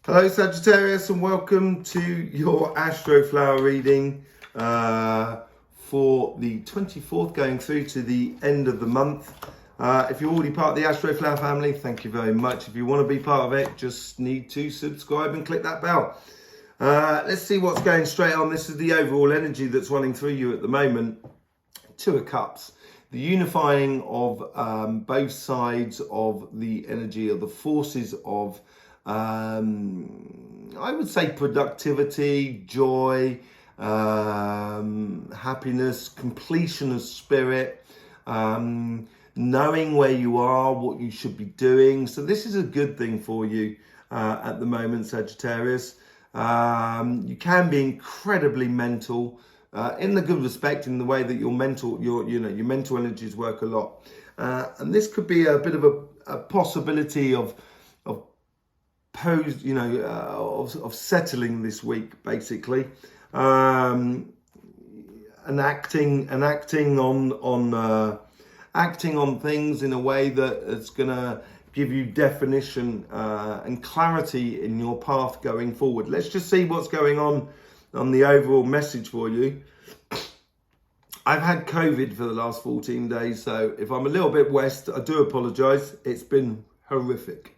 Hello Sagittarius, and welcome to your Astroflower reading for the 24th going through to the end of the month. If you're already part of the Astroflower family, thank you very much. If you want to be part of it, just need to subscribe and click that bell. Let's see what's going straight on. This is the overall energy that's running through you at the moment. Two of Cups. The unifying of both sides of the energy, of the forces of I would say productivity, joy, happiness, completion of spirit, knowing where you are, what you should be doing. So this is a good thing for you at the moment, Sagittarius. You can be incredibly mental, in the good respect, in the way that your mental energies work a lot. And this could be a bit of a possibility of settling this week, basically, and acting on things in a way that it's gonna give you definition and clarity in your path going forward. Let's just see what's going on the overall message for you. I've had COVID for the last 14 days, so if I'm a little bit west, I do apologise. It's been horrific.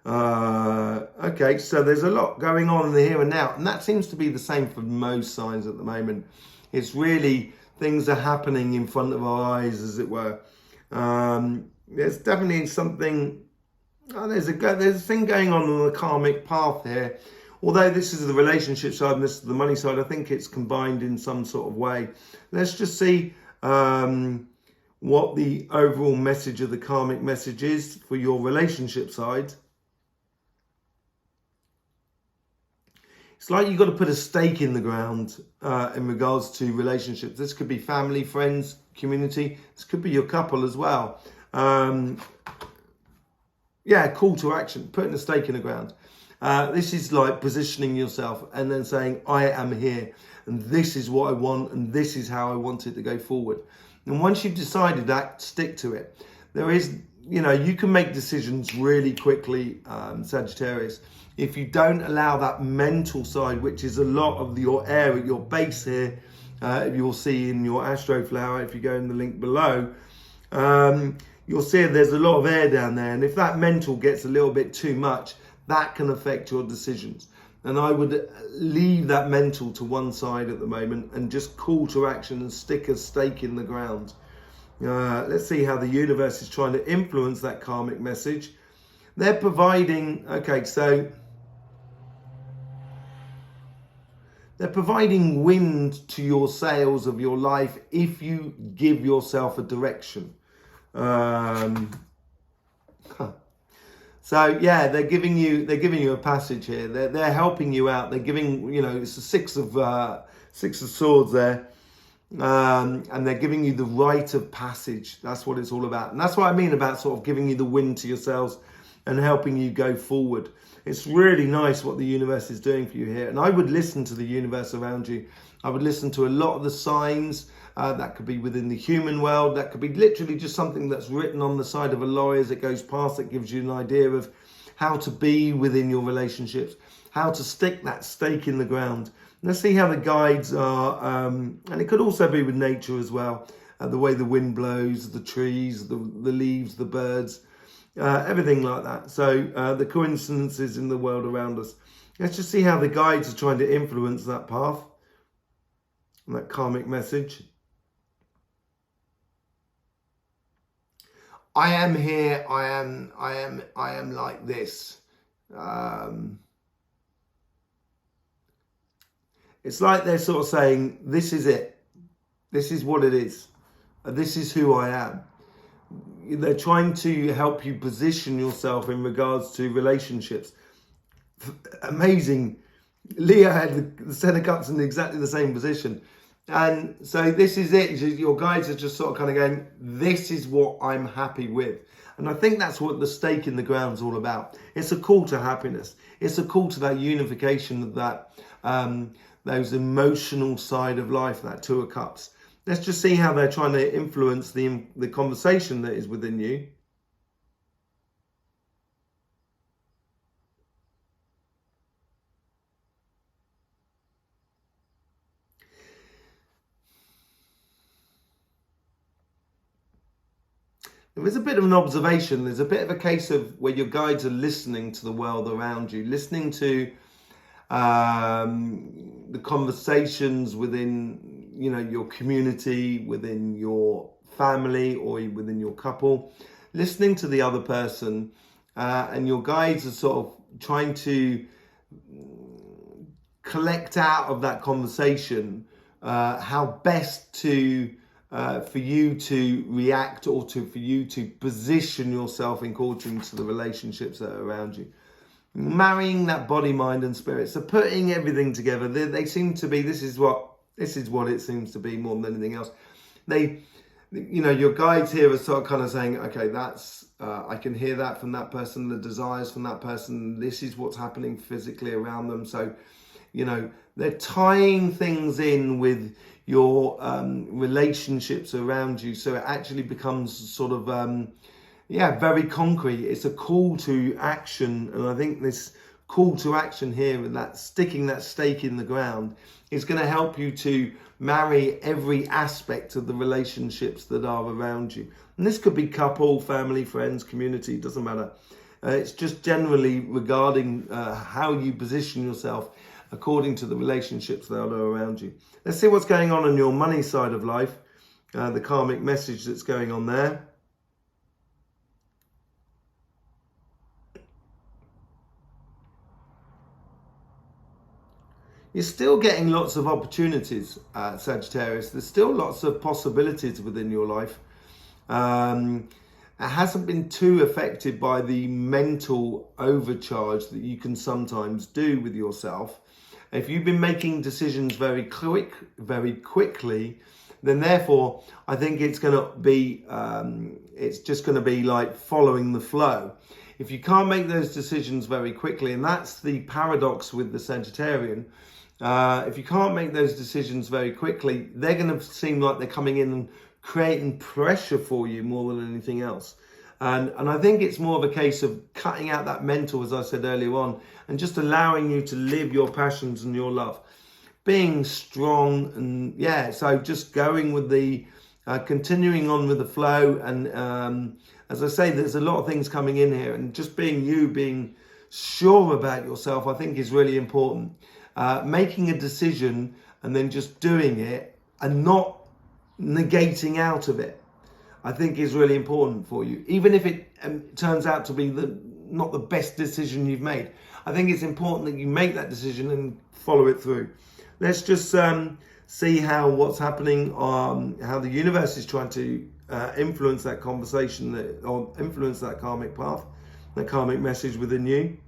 Okay, so there's a lot going on in the here and now, and that seems to be the same for most signs at the moment. It's really, things are happening in front of our eyes, as it were. There's definitely something, there's a thing going on the karmic path here. Although this is the relationship side and this is the money side, I think it's combined in some sort of way. Let's just see what the overall message of the karmic message is for your relationship side. It's like you've got to put a stake in the ground in regards to relationships. This could be family, friends, community. This could be your couple as well. Call to action, putting a stake in the ground. This is like positioning yourself and then saying, I am here and this is what I want and this is how I want it to go forward. And once you've decided that, stick to it. There is, you can make decisions really quickly, Sagittarius. If you don't allow that mental side, which is a lot of your area, your base here, you'll see in your Astroflower, if you go in the link below, you'll see there's a lot of air down there. And if that mental gets a little bit too much, that can affect your decisions. And I would leave that mental to one side at the moment and just call to action and stick a stake in the ground. Let's see how the universe is trying to influence that karmic message. They're providing, they're providing wind to your sails of your life if you give yourself a direction. So yeah, they're giving you a passage here. They're helping you out. They're giving, it's a six of swords there. And they're giving you the rite of passage. That's what it's all about. And that's what I mean about sort of giving you the wind to yourselves and helping you go forward. It's really nice what the universe is doing for you here. And I would listen to the universe around you. I would listen to a lot of the signs. That could be within the human world. That could be literally just something that's written on the side of a lorry as it goes past. That gives you an idea of how to be within your relationships, how to stick that stake in the ground. Let's see how the guides are. And it could also be with nature as well. The way the wind blows, the trees, the leaves, the birds. Everything like that. So the coincidences in the world around us. Let's just see how the guides are trying to influence that path and that karmic message. I am here. I am like this. It's like they're sort of saying, this is it. This is what it is. This is who I am. They're trying to help you position yourself in regards to relationships. Amazing. Leo had the Ten of Cups in exactly the same position. And so this is it. Your guides are just sort of kind of going, this is what I'm happy with. And I think that's what the stake in the ground is all about. It's a call to happiness. It's a call to that unification of that, those emotional side of life, that Two of Cups. Let's just see how they're trying to influence the conversation that is within you. there is a bit of an observation. There's a bit of a case of where your guides are listening to the world around you, listening to the conversations within, you know, your community, within your family, or within your couple, listening to the other person, and your guides are sort of trying to collect out of that conversation how best to for you to react, or for you to position yourself in according to the relationships that are around you. Marrying that body, mind and spirit. So putting everything together, they seem to be, this is what it seems to be more than anything else. They, you know, your guides here are sort of kind of saying, okay, that's, I can hear that from that person, the desires from that person, this is what's happening physically around them. So, you know, they're tying things in with your relationships around you. So it actually becomes sort of, very concrete. It's a call to action. And I think this call to action here, and that sticking that stake in the ground, is going to help you to marry every aspect of the relationships that are around you. And this could be couple, family, friends, community, doesn't matter. It's just generally regarding how you position yourself according to the relationships that are around you. Let's see what's going on your money side of life, the karmic message that's going on there. You're still getting lots of opportunities, Sagittarius. There's still lots of possibilities within your life. It hasn't been too affected by the mental overcharge that you can sometimes do with yourself. If you've been making decisions very quickly, then therefore I think it's going to be, it's just going to be like following the flow. If you can't make those decisions very quickly, and that's the paradox with the Sagittarian, if you can't make those decisions very quickly, they're going to seem like they're coming in and creating pressure for you more than anything else. And I think it's more of a case of cutting out that mental, as I said earlier on, and just allowing you to live your passions and your love. Being strong, and so just going with the, continuing on with the flow. And as I say, there's a lot of things coming in here, and just being sure about yourself, I think is really important. Making a decision and then just doing it and not negating out of it, I think is really important for you. Even if it turns out to be not the best decision you've made, I think it's important that you make that decision and follow it through. Let's just see what's happening, how the universe is trying to influence that conversation, or influence that karmic path, that karmic message within you.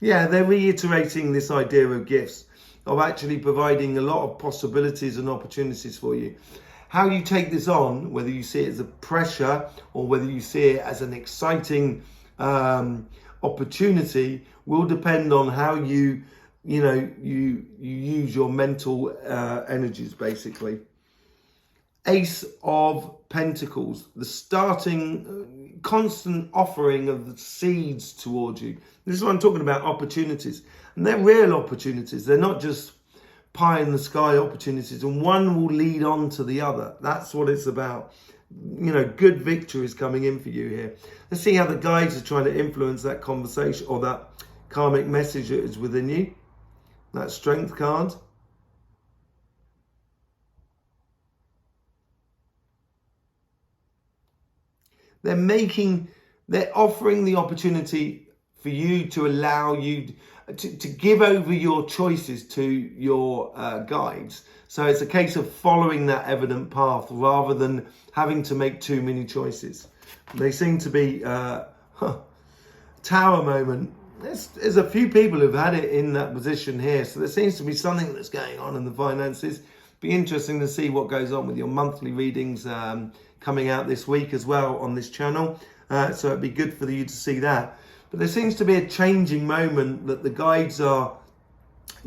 Yeah, they're reiterating this idea of gifts, of actually providing a lot of possibilities and opportunities for you. How you take this on, whether you see it as a pressure or whether you see it as an exciting opportunity, will depend on how you use your mental energies, basically. Ace of Pentacles, the starting, constant offering of the seeds towards you. This is what I'm talking about, opportunities. And they're real opportunities. They're not just pie in the sky opportunities, and one will lead on to the other. That's what it's about. You know, good victory is coming in for you here. Let's see how the guides are trying to influence that conversation, or that karmic message that is within you. That Strength card. They're offering the opportunity for you to allow you to give over your choices to your guides. So it's a case of following that evident path rather than having to make too many choices. They seem to be Tower moment. There's a few people who've had it in that position here. So there seems to be something that's going on in the finances. Be interesting to see what goes on with your monthly readings coming out this week as well on this channel. So it'd be good for you to see that. But there seems to be a changing moment that the guides are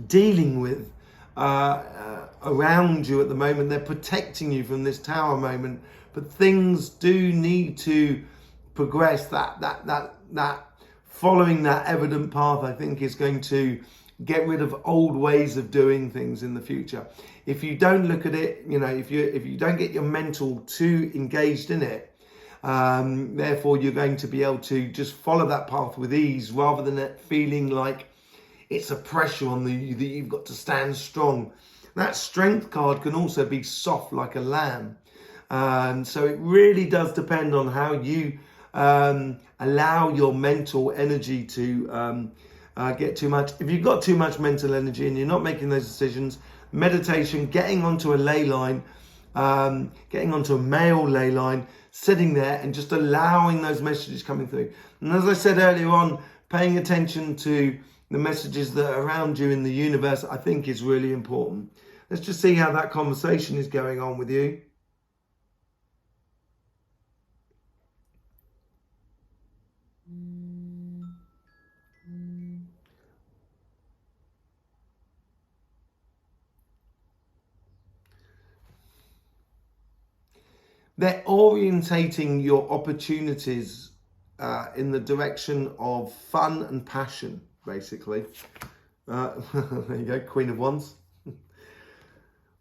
dealing with around you at the moment. They're protecting you from this Tower moment, but things do need to progress. That following that evident path, I think, is going to get rid of old ways of doing things in the future. if you don't look at it, if you don't get your mental too engaged in it, therefore you're going to be able to just follow that path with ease, rather than it feeling like it's a pressure on you that you've got to stand strong. That strength card can also be soft like a lamb. So it really does depend on how you allow your mental energy to get too much. If you've got too much mental energy and you're not making those decisions, meditation, getting onto a ley line, getting onto a male ley line, sitting there and just allowing those messages coming through. And as I said earlier on, paying attention to the messages that are around you in the universe, I think is really important. Let's just see how that conversation is going on with you. They're orientating your opportunities in the direction of fun and passion, basically. There you go, Queen of Wands.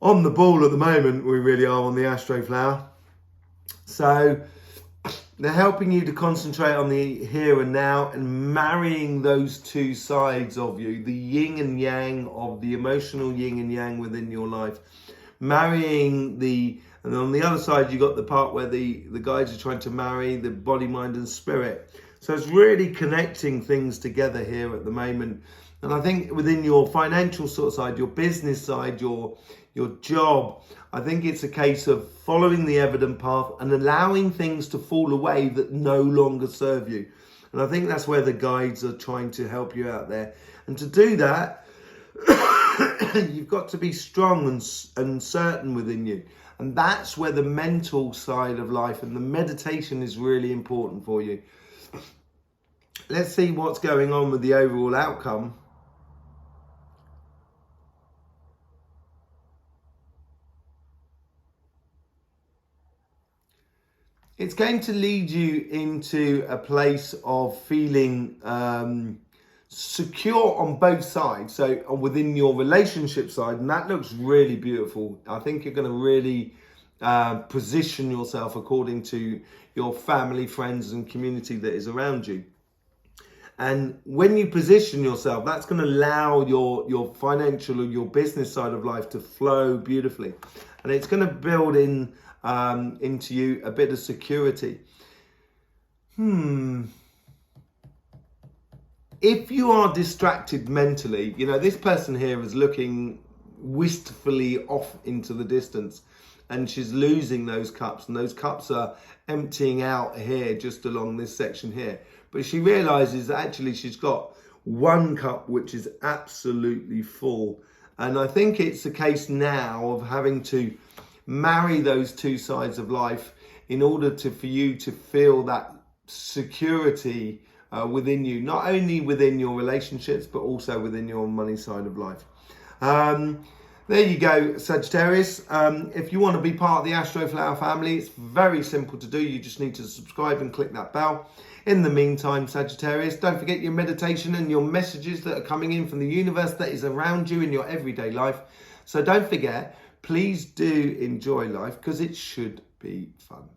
On the ball at the moment, we really are on the Astroflower. So they're helping you to concentrate on the here and now and marrying those two sides of you, the yin and yang of the emotional yin and yang within your life. And on the other side, you got the part where the guides are trying to marry the body, mind and spirit. So it's really connecting things together here at the moment. And I think within your financial sort of side, your business side, your job, I think it's a case of following the evident path and allowing things to fall away that no longer serve you. And I think that's where the guides are trying to help you out there. And to do that, you've got to be strong and certain within you. And that's where the mental side of life and the meditation is really important for you. Let's see what's going on with the overall outcome. It's going to lead you into a place of feeling secure on both sides. So within your relationship side, and that looks really beautiful. I think you're going to really position yourself according to your family, friends and community that is around you. And when you position yourself, that's going to allow your financial or your business side of life to flow beautifully. And it's going to build into you a bit of security. If you are distracted mentally, this person here is looking wistfully off into the distance and she's losing those cups, and those cups are emptying out here just along this section here. But she realizes that actually she's got one cup which is absolutely full. And I think it's a case now of having to marry those two sides of life in order for you to feel that security within you, not only within your relationships, but also within your money side of life. There you go, Sagittarius. If you want to be part of the Astroflower family, it's very simple to do. You just need to subscribe and click that bell. In the meantime, Sagittarius, don't forget your meditation and your messages that are coming in from the universe that is around you in your everyday life. So don't forget, please do enjoy life because it should be fun.